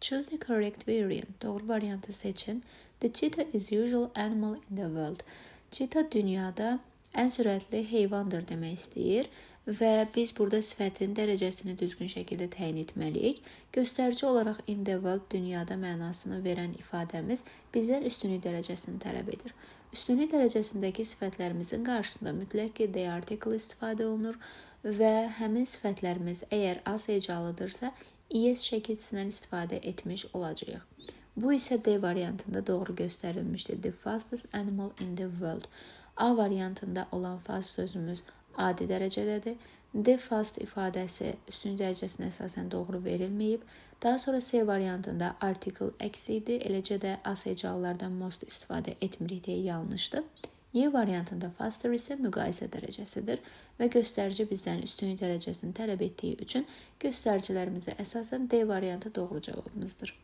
Choose the correct variant. Doğru variantı seçin. The cheetah is usual animal in the world. Cheetah dünyada ən sürətli heyvandır demək istəyir və biz burada sifətin dərəcəsini düzgün şəkildə təyin etməliyik. Göstərici olaraq in the world dünyada mənasını verən ifadəmiz bizdən üstünlük dərəcəsini tələb edir. Üstünlük dərəcəsindəki sifətlərimizin qarşısında mütləq ki, the article istifadə olunur və həmin sifətlərimiz əgər az hecalıdırsa, is şəkilsindən istifadə etmiş olacağıq. Bu isə D variantında doğru göstərilmişdir. The fastest animal in the world. A variantında olan fast sözümüz adi dərəcədədir. The fast ifadəsi üstünlük dərəcəsinə əsasən doğru verilməyib. Daha sonra C variantında article əksi idi. Eləcə də az hecalılardan most istifadə etmirik deyə yanlışdır. Y variantında faster isə müqayisə dərəcəsidir və göstərici bizdən üstünlük dərəcəsini tələb etdiyi üçün göstəricilərimizə əsasən D variantı doğru cavabımızdır.